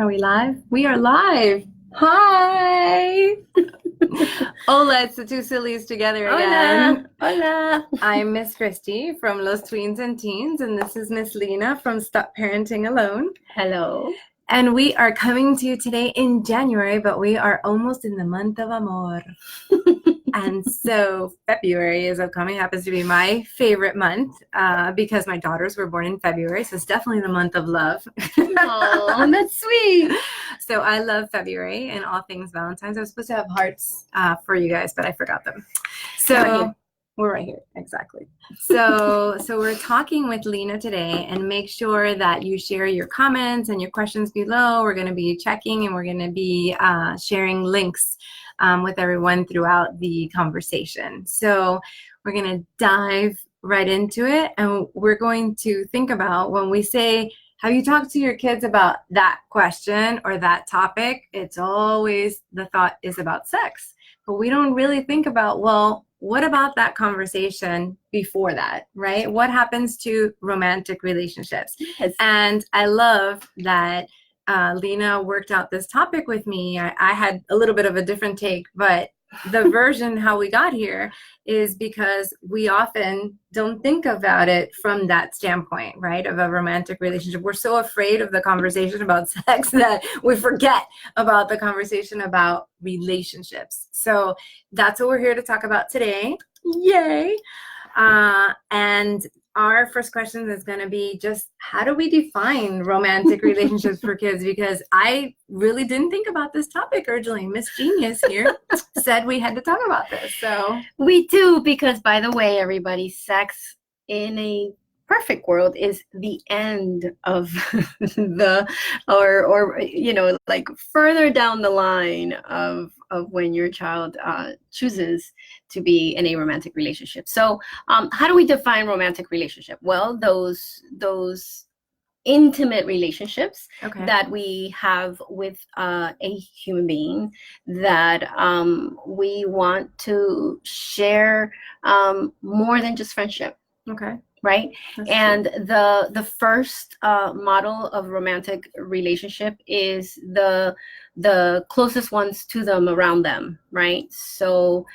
Are we live? We are live. Hi. Hola, it's the two sillies together again. Hola. I'm Miss Cristy from Los Tweens and Teens, and this is Miss Lena from Stop Parenting Alone. Hello. And we are coming to you today in January, but we are almost in the month of amor. And so February is upcoming, happens to be my favorite month because my daughters were born in February. So it's definitely the month of love. Oh, that's sweet. So I love February and all things Valentine's. I was supposed to have hearts for you guys, but I forgot them. So we're right here. Exactly. So we're talking with Lena today, and make sure that you share your comments and your questions below. We're going to be checking, and we're going to be sharing links with everyone throughout the conversation. So we're going to dive right into it, and we're going to think about when we say, have you talked to your kids about that question or that topic? It's always the thought is about sex, but we don't really think about, well, what about that conversation before that, right? What happens to romantic relationships? Yes. And I love that Lena worked out this topic with me. I had a little bit of a different take, but the version how we got here is because we often don't think about it from that standpoint, right, of a romantic relationship. We're so afraid of the conversation about sex that we forget about the conversation about relationships. So that's what we're here to talk about today. Yay! And our first question is going to be just, how do we define romantic relationships for kids? Because I really didn't think about this topic originally. Miss Genius here said we had to talk about this. So we do, because by the way, everybody, sex in a perfect world is the end of like further down the line of when your child chooses to be in a romantic relationship. So how do we define romantic relationship? Well, those intimate relationships that we have with a human being that we want to share more than just friendship. Okay. Right. That's and true. the first model of romantic relationship is the closest ones to them, around them. Right. So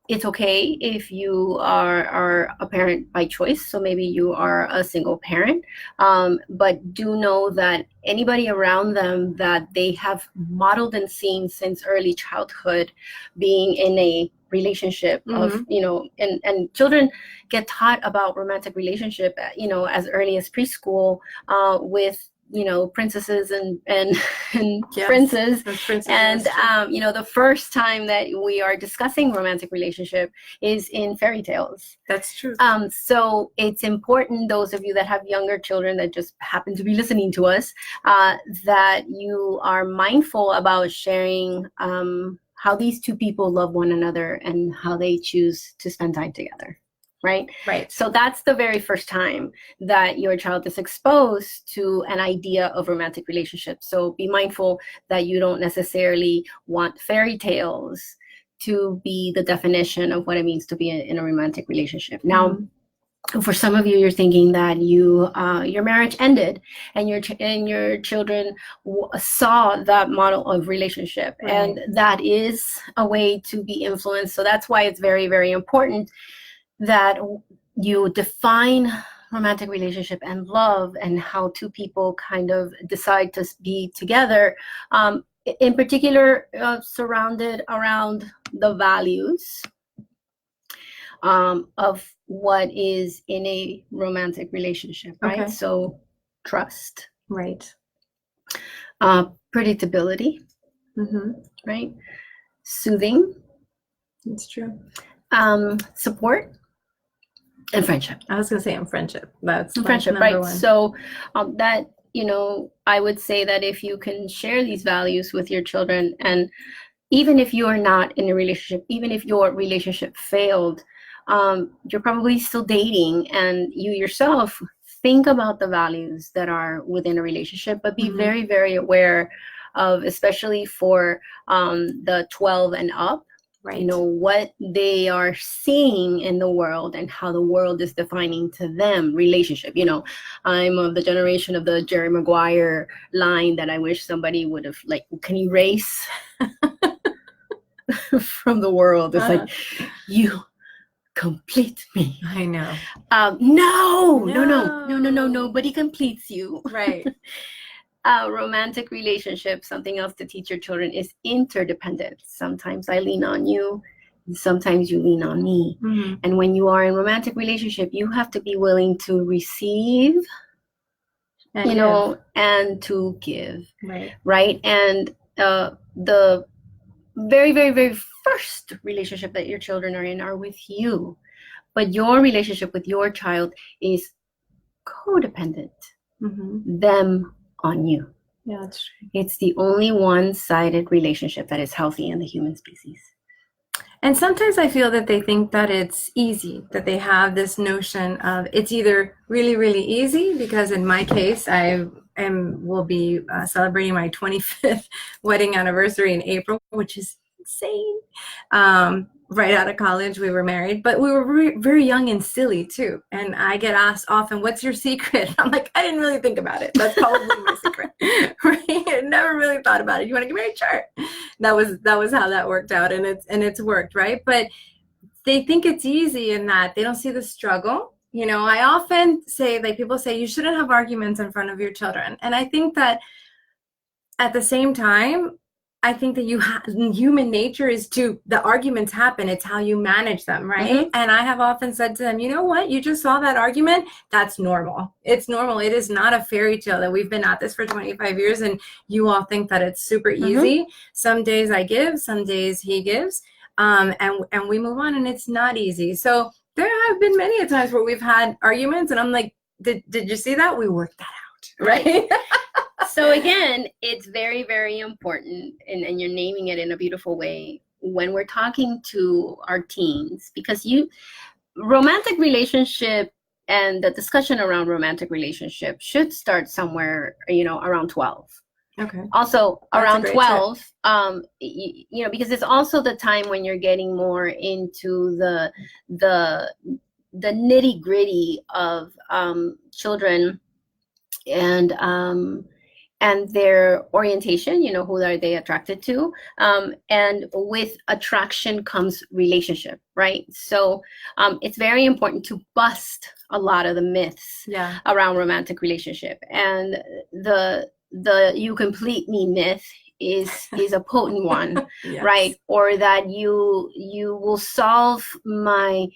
it's okay if you are a parent by choice. So maybe you are a single parent, but do know that anybody around them that they have modeled and seen since early childhood being in a relationship of, and children get taught about romantic relationship, as early as preschool with, princesses and Yes, princes. And the first time that we are discussing romantic relationship is in fairy tales. That's true. So it's important, those of you that have younger children that just happen to be listening to us, that you are mindful about sharing how these two people love one another and how they choose to spend time together. Right. So that's the very first time that your child is exposed to an idea of romantic relationships. So be mindful that you don't necessarily want fairy tales to be the definition of what it means to be in a romantic relationship. Now, for some of you, you're thinking that your marriage ended and your children saw that model of relationship, and that is a way to be influenced. So that's why it's very, very important that you define romantic relationship and love and how two people kind of decide to be together, in particular surrounded around the values of what is in a romantic relationship, right? Okay. So trust, right, predictability, right? Soothing. It's true. Support. And friendship. I was going to say in friendship. That's friendship, right? One. So that, I would say that if you can share these values with your children, and even if you are not in a relationship, even if your relationship failed, you're probably still dating, and you yourself think about the values that are within a relationship, but be very, very aware of, especially for the 12 and up, Right. You know, what they are seeing in the world and how the world is defining to them relationship. You know, I'm of the generation of the Jerry Maguire line that I wish somebody would have, like, can erase from the world. It's like, you complete me. I know. No, nobody completes you. Right. Romantic relationship, something else to teach your children, is interdependent. Sometimes I lean on you, and sometimes you lean on me. Mm-hmm. And when you are in romantic relationship, you have to be willing to receive, And you know, and to give. Right. Right. And the very, very, very first relationship that your children are in are with you. But your relationship with your child is codependent. Mm-hmm. Them on you. Yeah, that's true. It's the only one-sided relationship that is healthy in the human species. And sometimes I feel that they think that it's easy, that they have this notion of it's either really, really easy, because in my case, will be celebrating my 25th wedding anniversary in April, which is insane. Right out of college, we were married, but we were very young and silly too. And I get asked often, "What's your secret?" I'm like, I didn't really think about it. That's probably my secret. Right? I never really thought about it. You want to get married? Sure. That was how that worked out, and it's worked, right? But they think it's easy in that they don't see the struggle. You know, I often say, like, people say you shouldn't have arguments in front of your children, and I think that at the same time, I think that human nature is the arguments happen. It's how you manage them, right? Mm-hmm. And I have often said to them, you know what? You just saw that argument. That's normal. It's normal. It is not a fairy tale that we've been at this for 25 years and you all think that it's super easy. Mm-hmm. Some days I give, some days he gives, and we move on, and it's not easy. So there have been many times where we've had arguments and I'm like, did you see that? We worked that out, right? So again, it's very, very important, and you're naming it in a beautiful way, when we're talking to our teens, because romantic relationship and the discussion around romantic relationship should start somewhere, you know, around 12. Okay. Also That's around 12, you know, because it's also the time when you're getting more into the nitty gritty of children and their orientation, you know, who are they attracted to? And with attraction comes relationship, right? So it's very important to bust a lot of the myths around romantic relationship. And the you complete me myth is a potent one, yes. Right? Or that you will solve my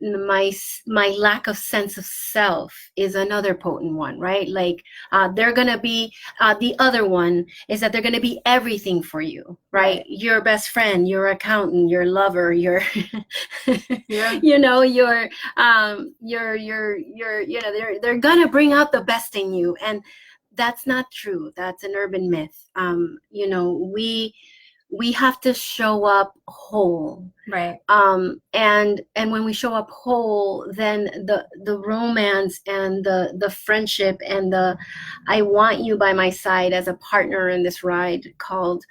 lack of sense of self is another potent one, right? Like they're gonna be the other one is that they're gonna be everything for you, right? Your best friend, your accountant, your lover, your you know, your you know, they're gonna bring out the best in you, and that's not true. That's an urban myth. You know, we have to show up whole, right? And when we show up whole, then the romance and the friendship and the I want you by my side as a partner in this ride called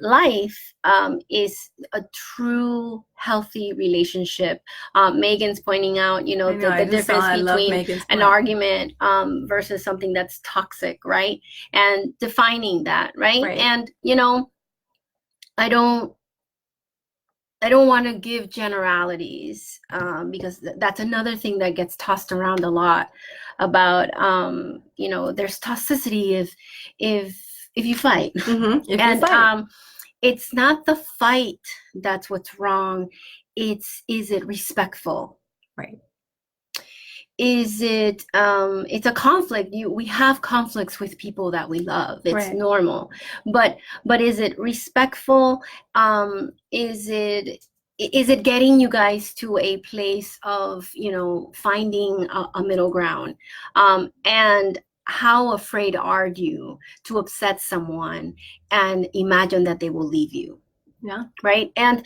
life is a true healthy relationship. Megan's pointing out, you know, the difference between an argument versus something that's toxic, right? And defining that, right? And you know, I don't want to give generalities because that's another thing that gets tossed around a lot about you know, there's toxicity if you fight. Mm-hmm. If you fight. It's not the fight that's what's wrong. Is it respectful? Right. Is it it's a conflict. We have conflicts with people that we love. It's normal. But is it respectful? Is it getting you guys to a place of, you know, finding a middle ground? And how afraid are you to upset someone and imagine that they will leave you? Yeah. Right. And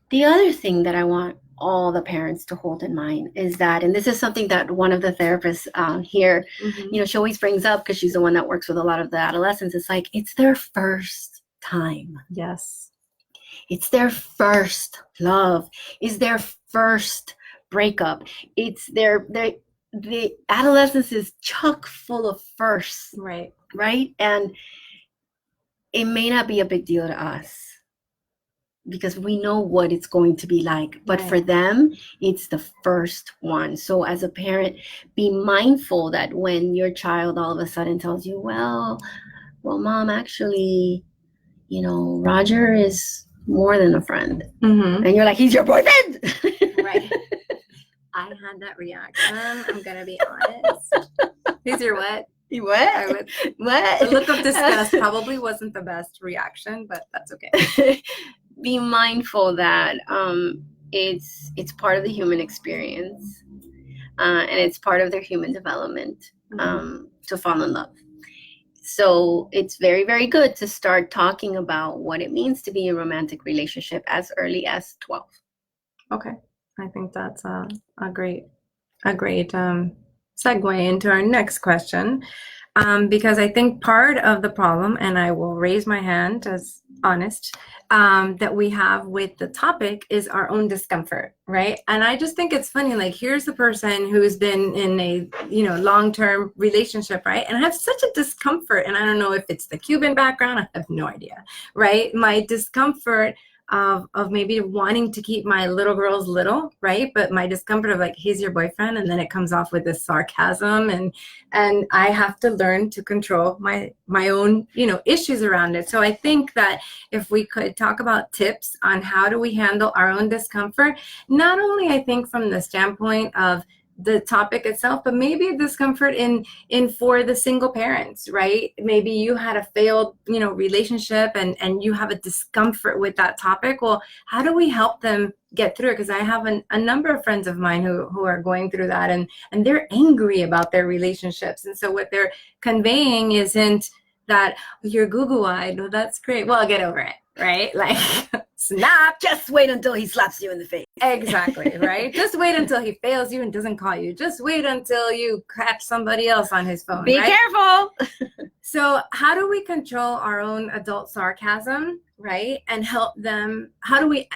the other thing that I want all the parents to hold in mind is that, and this is something that one of the therapists here, mm-hmm. you know, she always brings up because she's the one that works with a lot of the adolescents. It's like, it's their first time. Yes. It's their first love. It's their first breakup. It's the adolescence is chock full of firsts, Right. right? And it may not be a big deal to us because we know what it's going to be like. But Right. for them, it's the first one. So as a parent, be mindful that when your child all of a sudden tells you, well, mom, actually, Roger is more than a friend. Mm-hmm. And you're like, he's your boyfriend. Right. I had that reaction. I'm going to be honest. He's your what? What? What? The look of disgust probably wasn't the best reaction, but that's okay. Be mindful that it's part of the human experience, and it's part of their human development to fall in love. So it's very, very good to start talking about what it means to be in a romantic relationship as early as 12. Okay. I think that's a great segue into our next question. Because I think part of the problem, and I will raise my hand as honest, that we have with the topic is our own discomfort, right? And I just think it's funny, like here's the person who's been in a, long-term relationship, right? And I have such a discomfort, and I don't know if it's the Cuban background, I have no idea, right? My discomfort of maybe wanting to keep my little girls little, right? But my discomfort of like, he's your boyfriend, and then it comes off with this sarcasm, and I have to learn to control my own, issues around it. So I think that if we could talk about tips on how do we handle our own discomfort, not only I think from the standpoint of the topic itself, but maybe a discomfort in for the single parents, right? Maybe you had a failed, relationship and you have a discomfort with that topic. Well, how do we help them get through it? Because I have a number of friends of mine who are going through that and they're angry about their relationships. And so what they're conveying isn't that you're goo-goo-eyed. Well, that's great. Well, I'll get over it, right? Like, snap. Just wait until he slaps you in the face. Exactly, right? Just wait until he fails you and doesn't call you. Just wait until you catch somebody else on his phone. Be careful. So how do we control our own adult sarcasm, right? And help them? How do we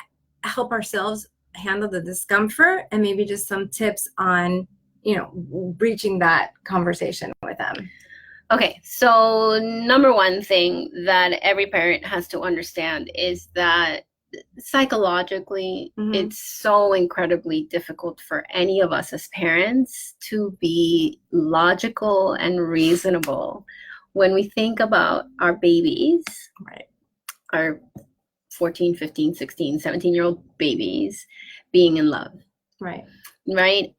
help ourselves handle the discomfort? And maybe just some tips on, breaching that conversation with them. Okay, so number one thing that every parent has to understand is that psychologically, it's so incredibly difficult for any of us as parents to be logical and reasonable when we think about our babies, right? Our 14, 15, 16, 17-year-old babies being in love. Right. Right?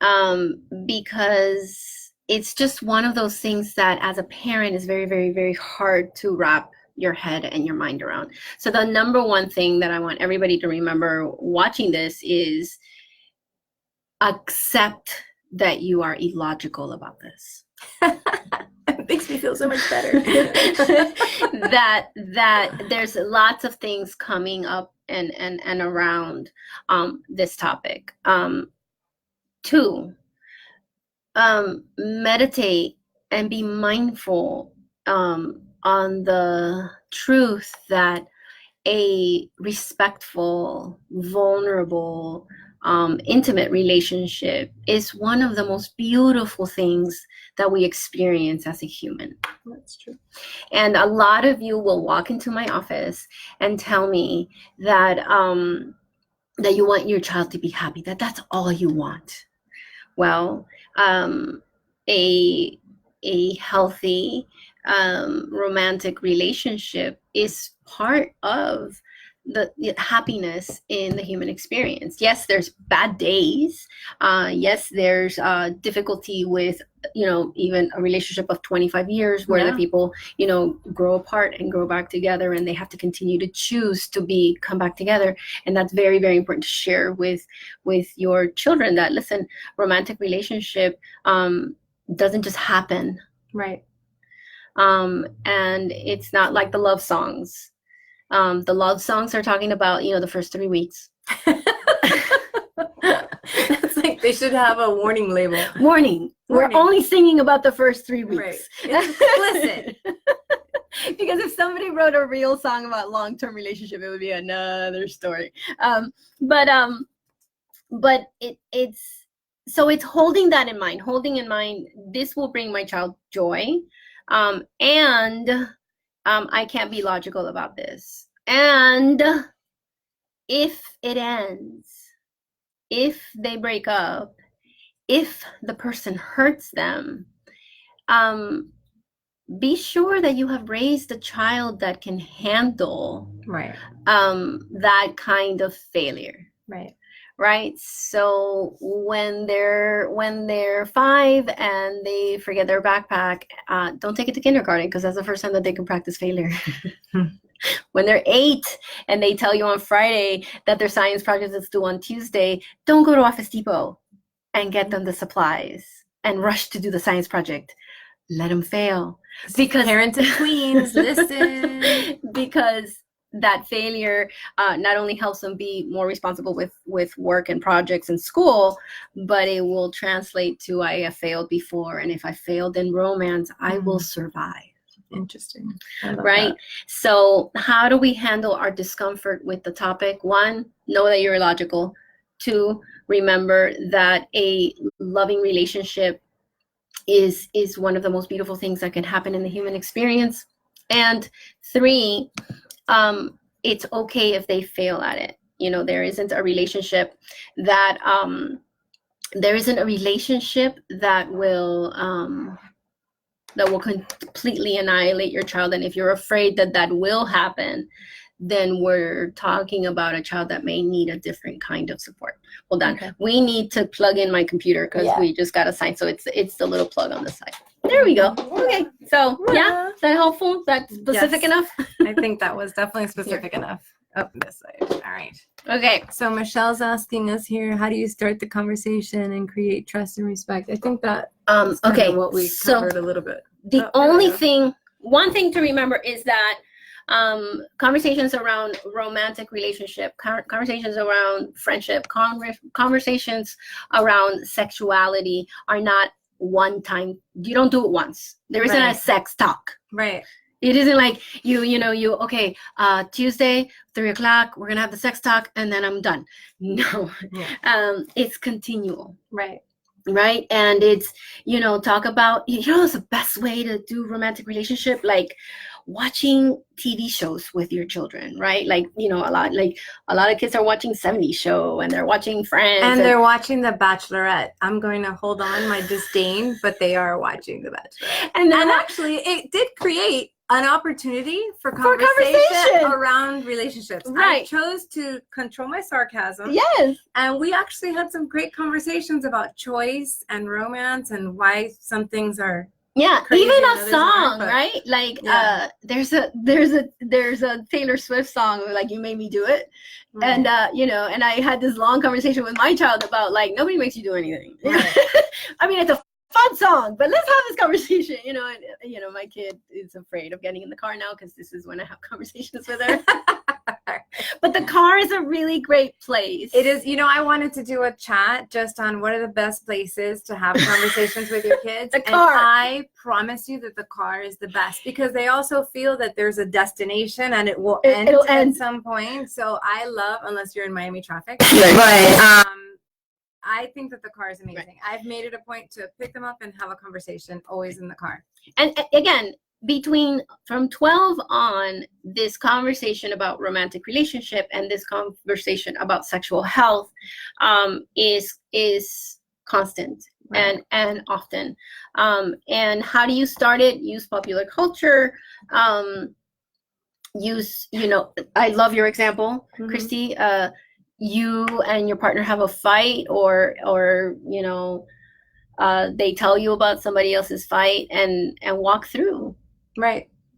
Because it's just one of those things that as a parent is very, very, very hard to wrap your head and your mind around. So the number one thing that I want everybody to remember watching this is accept that you are illogical about this. It makes me feel so much better. that there's lots of things coming up and around this topic. Two, meditate and be mindful on the truth that a respectful, vulnerable, intimate relationship is one of the most beautiful things that we experience as a human. That's true. And a lot of you will walk into my office and tell me that that you want your child to be happy, that's all you want. Well, a healthy romantic relationship is part of the happiness in the human experience. Yes, there's bad days. Yes, there's difficulty with, even a relationship of 25 years where the people, grow apart and grow back together, and they have to continue to choose to come back together. And that's very, very important to share with your children that, listen, romantic relationship doesn't just happen. Right. And it's not like the love songs. The love songs are talking about, the first 3 weeks. That's like they should have a warning label. Warning. We're only singing about the first 3 weeks. Right. It's explicit. Because if somebody wrote a real song about long-term relationship, it would be another story. But it's so it's holding that in mind, this will bring my child joy, and I can't be logical about this. And if it ends, if they break up, if the person hurts them, be sure that you have raised a child that can handle that kind of failure. Right. So when they're 5 and they forget their backpack, don't take it to kindergarten, because that's the first time that they can practice failure. When they're 8 and they tell you on Friday that their science project is due on Tuesday, don't go to Office Depot and get them the supplies and rush to do the science project. Let them fail. Because parents of tweens, listen. Because that failure not only helps them be more responsible with work and projects in school, but it will translate to, I have failed before, and if I failed in romance, I will survive. Interesting. Right? That. So how do we handle our discomfort with the topic? 1, know that you're illogical. 2, remember that a loving relationship is one of the most beautiful things that can happen in the human experience. And 3, it's okay if they fail at it. There isn't a relationship that will completely annihilate your child. And if you're afraid that will happen, then we're talking about a child that may need a different kind of support. Hold on. Okay. We need to plug in my computer because we just got a sign. So it's the little plug on the side. There we go. Okay. So yeah, is that helpful? Is that specific enough? I think that was definitely specific enough. Oh, this side. All right. Okay. So Michelle's asking us here, how do you start the conversation and create trust and respect? I think that okay, what we covered a little bit. One thing to remember is that conversations around romantic relationship, conversations around friendship, conversations around sexuality are not one time. You don't do it once. There isn't a sex talk. Right. It isn't like okay, Tuesday, 3:00, we're gonna have the sex talk and then I'm done. No. Yeah. It's continual. Right. And it's, talk about, it's the best way to do romantic relationship, like watching TV shows with your children, right? Like, a lot of kids are watching 70s show and they're watching Friends. And they're watching The Bachelorette. I'm going to hold on my disdain, but they are watching The Bachelorette. And actually, it did create an opportunity for conversation around relationships. Right. I chose to control my sarcasm. Yes. And we actually had some great conversations about choice and romance and why some things are even a song, right? Like there's a Taylor Swift song like You Made Me Do It. Right. And and I had this long conversation with my child about like nobody makes you do anything. Right. I mean, it's a fun song, but let's have this conversation, and my kid is afraid of getting in the car now because this is when I have conversations with her. But the car is a really great place. It is. I wanted to do a chat just on what are the best places to have conversations with your kids. The car. And I promise you that the car is the best because they also feel that there's a destination and it will end at some point. So I love, unless you're in Miami traffic, but I think that the car is amazing. Right. I've made it a point to pick them up and have a conversation always in the car. And again, from 12 on, this conversation about romantic relationship and this conversation about sexual health is constant. Right. and often. And how do you start it? Use popular culture. I love your example, mm-hmm. Cristy. You and your partner have a fight or they tell you about somebody else's fight and walk through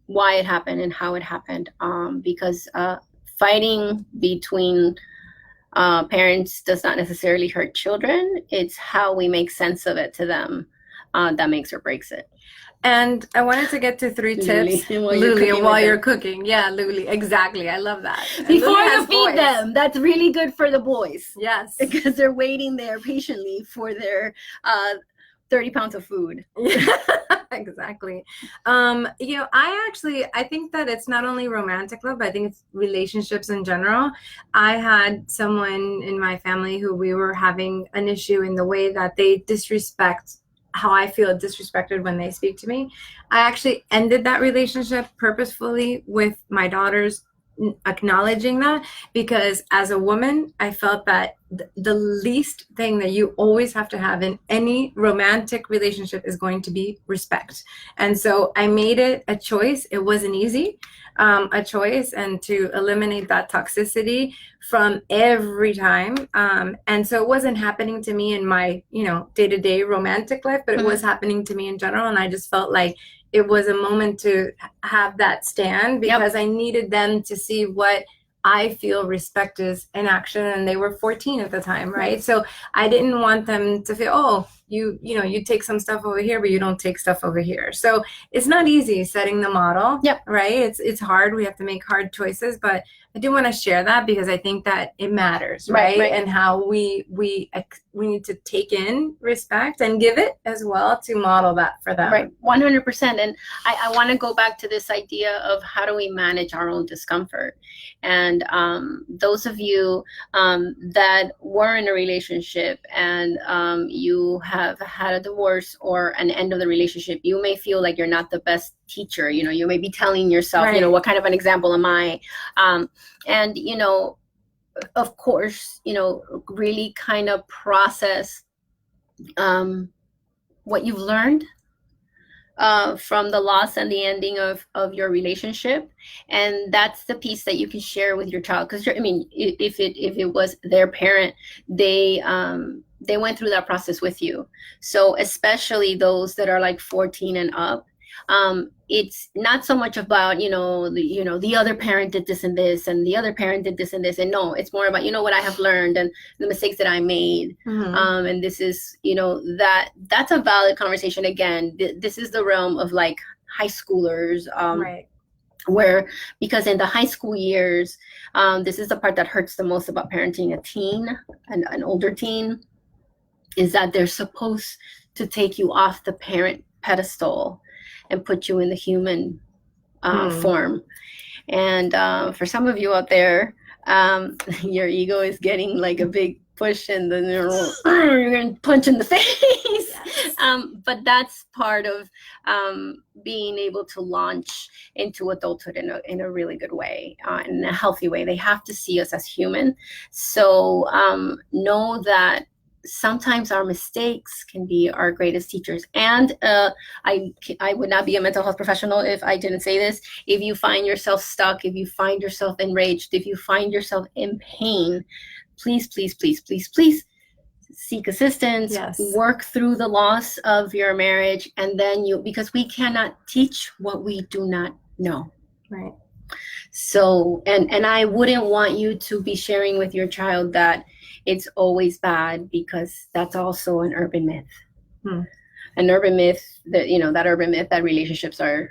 why it happened and how it happened, because fighting between parents does not necessarily hurt children. It's how we make sense of it to them that makes or breaks it. And I wanted to get to 3 tips. Luli, while you're cooking. Yeah, Luli. Exactly. I love that. Before you feed them. That's really good for the boys. Yes. Because they're waiting there patiently for their 30 pounds of food. Exactly. I think that it's not only romantic love, but I think it's relationships in general. I had someone in my family who we were having an issue in the way that they disrespect how I feel disrespected when they speak to me. I actually ended that relationship purposefully with my daughters acknowledging that, because as a woman, I felt that the least thing that you always have to have in any romantic relationship is going to be respect. And so I made it a choice. It wasn't easy, a choice, and to eliminate that toxicity from every time. And so it wasn't happening to me in my, day-to-day romantic life, but it was happening to me in general. And I just felt like it was a moment to have that stand, because I needed them to see what I feel respect is in action. And they were 14 at the time, right? So I didn't want them to feel, oh, you take some stuff over here, but you don't take stuff over here. So it's not easy setting the model, right? It's hard. We have to make hard choices, but I do want to share that because I think that it matters, right? And how we need to take in respect and give it as well to model that for them. Right, 100%. And I want to go back to this idea of how do we manage our own discomfort. And those of you that were in a relationship and you have had a divorce or an end of the relationship, you may feel like you're not the best teacher. You may be telling yourself, what kind of an example am I? And, of course, really kind of process what you've learned from the loss and the ending of your relationship. And that's the piece that you can share with your child. Because, if it was their parent, they went through that process with you. So especially those that are like 14 and up, it's not so much about, the other parent did this and this, and the other parent did this and this. And no, it's more about, what I have learned and the mistakes that I made. And this is, that's a valid conversation. Again, this is the realm of like high schoolers, where, because in the high school years, this is the part that hurts the most about parenting a teen, an older teen, is that they're supposed to take you off the parent pedestal and put you in the human form. And for some of you out there, your ego is getting like a big push, and then you're going to punch in the face. But that's part of being able to launch into adulthood in a really good way, in a healthy way. They have to see us as human. So know that sometimes our mistakes can be our greatest teachers. And I would not be a mental health professional if I didn't say this. If you find yourself stuck, if you find yourself enraged, if you find yourself in pain, please, please, please, please, please seek assistance, work through the loss of your marriage. And then because we cannot teach what we do not know. Right. So, and I wouldn't want you to be sharing with your child that it's always bad, because that's also an urban myth. An urban myth that relationships are,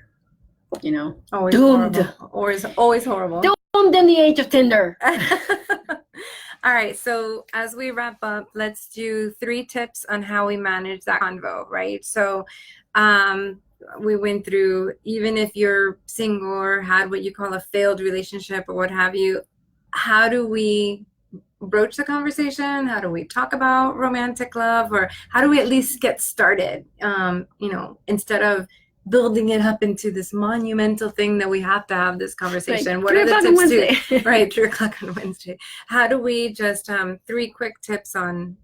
always doomed. Horrible. Always horrible. Doomed in the age of Tinder. All right. So as we wrap up, let's do 3 tips on how we manage that convo, right? So we went through, even if you're single or had what you call a failed relationship or what have you, how do we broach the conversation? How do we talk about romantic love, or how do we at least get started? Instead of building it up into this monumental thing that we have to have this conversation. Right. What are the tips to right 3:00 on Wednesday? How do we just 3 quick tips on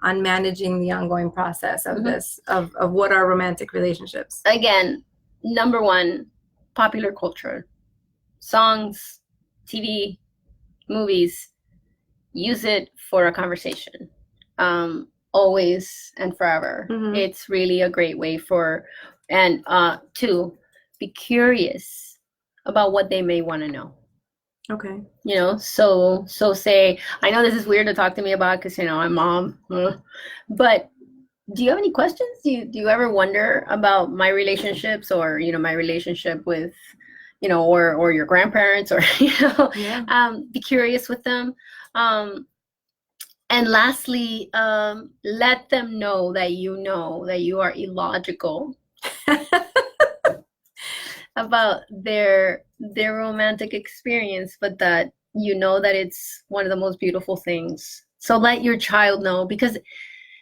managing the ongoing process of this of what are romantic relationships? Again, number 1, popular culture, songs, TV, movies. Use it for a conversation, always and forever. It's really a great way and 2, be curious about what they may want to know. Okay. So say, I know this is weird to talk to me about because, I'm mom, but do you have any questions? Do you ever wonder about my relationships, or, my relationship with, or your grandparents, or, be curious with them. And lastly, let them know that you are illogical about their romantic experience, but that you know that it's one of the most beautiful things. So let your child know, because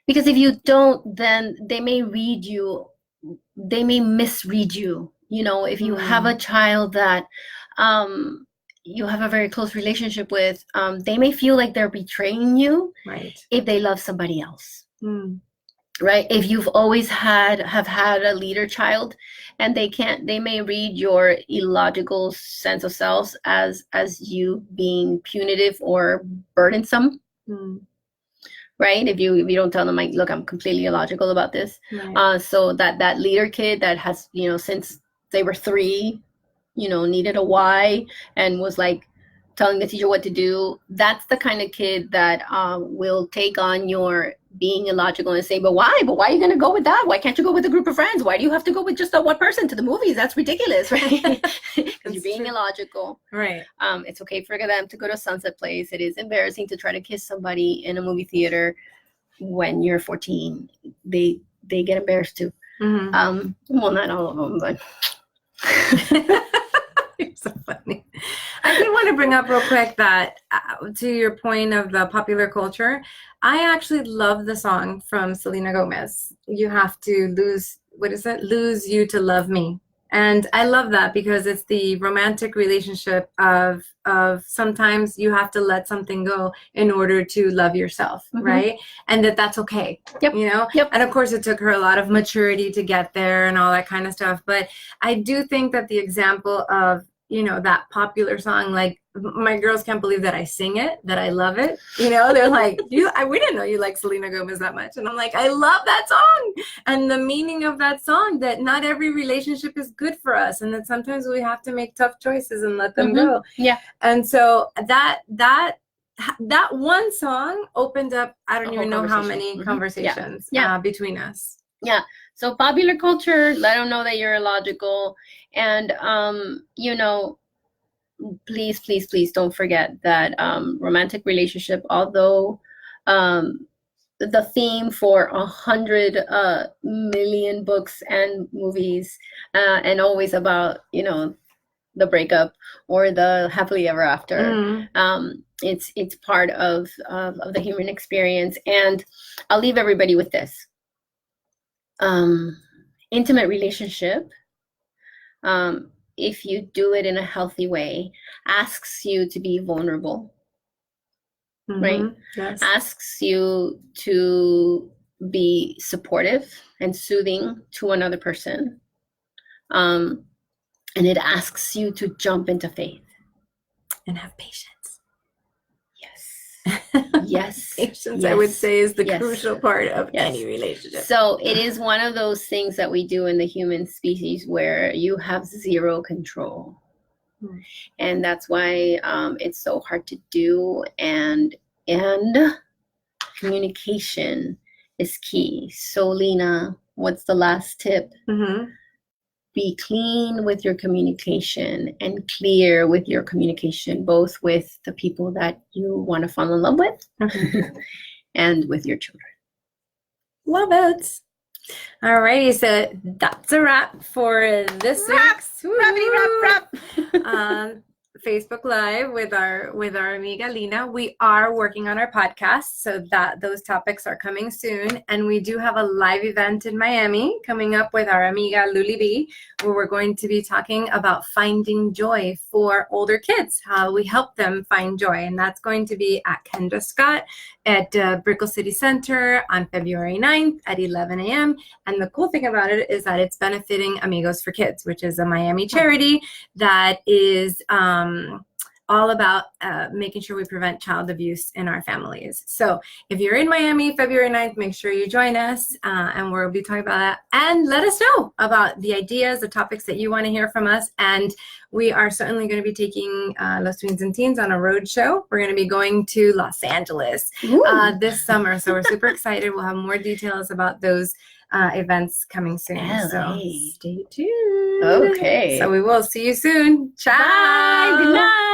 if you don't, then they may misread you. You know, if you have a child that you have a very close relationship with, they may feel like they're betraying you, right, if they love somebody else. Right? If you've always have had a leader child, and they may read your illogical sense of self as you being punitive or burdensome. Right? If you don't tell them, like, look, I'm completely illogical about this. Right. So that leader kid that has, since they were 3, needed a why and was like telling the teacher what to do, that's the kind of kid that will take on your being illogical and say, but why are you going to go with that? Why can't you go with a group of friends? Why do you have to go with just that one person to the movies? That's ridiculous, right? Because you're being illogical. Right. It's okay for them to go to Sunset Place. It is embarrassing to try to kiss somebody in a movie theater when you're 14. They get embarrassed too. Well, not all of them, but you're so funny. I did want to bring up real quick that to your point of the popular culture, I actually love the song from Selena Gomez. You have to lose you to love me. And I love that because it's the romantic relationship of sometimes you have to let something go in order to love yourself, right? And that's okay, Yep. And of course, it took her a lot of maturity to get there and all that kind of stuff. But I do think that the example of, that popular song, like, my girls can't believe that I sing it, that I love it. They're like, we didn't know you like Selena Gomez that much. And I'm like, I love that song. And the meaning of that song, that not every relationship is good for us. And that sometimes we have to make tough choices and let them go. Yeah. And so that one song opened up, I don't even know how many conversations between us. Yeah. So popular culture, let them know that you're illogical. And, please don't forget that romantic relationship, although the theme for 100 million books and movies, and always about, the breakup or the happily ever after. It's part of the human experience. And I'll leave everybody with this. Intimate relationship, if you do it in a healthy way, asks you to be vulnerable, right? Yes. Asks you to be supportive and soothing to another person. And it asks you to jump into faith. And have patience. Yes. Patience, I would say, is the crucial part of any relationship. So it is one of those things that we do in the human species where you have zero control. And that's why it's so hard to do. And communication is key. So, Lena, what's the last tip? Be clean with your communication and clear with your communication, both with the people that you want to fall in love with and with your children. Love it. All right, so that's a wrap for this week's Facebook Live with our amiga Lina. We are working on our podcast, so that those topics are coming soon. And we do have a live event in Miami coming up with our amiga Luli B, where we're going to be talking about finding joy for older kids, how we help them find joy. And that's going to be at Kendra Scott at Brickell City Center on February 9th at 11 a.m. And the cool thing about it is that it's benefiting Amigos for Kids, which is a Miami charity that is all about making sure we prevent child abuse in our families. So if you're in Miami, February 9th, make sure you join us, and we'll be talking about that. And let us know about the ideas, the topics that you want to hear from us. And we are certainly going to be taking Los Tweens and Teens on a road show. We're going to be going to Los Angeles this summer. So we're super excited. We'll have more details about those events coming soon. LA. So stay tuned. Okay. So we will see you soon. Ciao. Bye. Good night.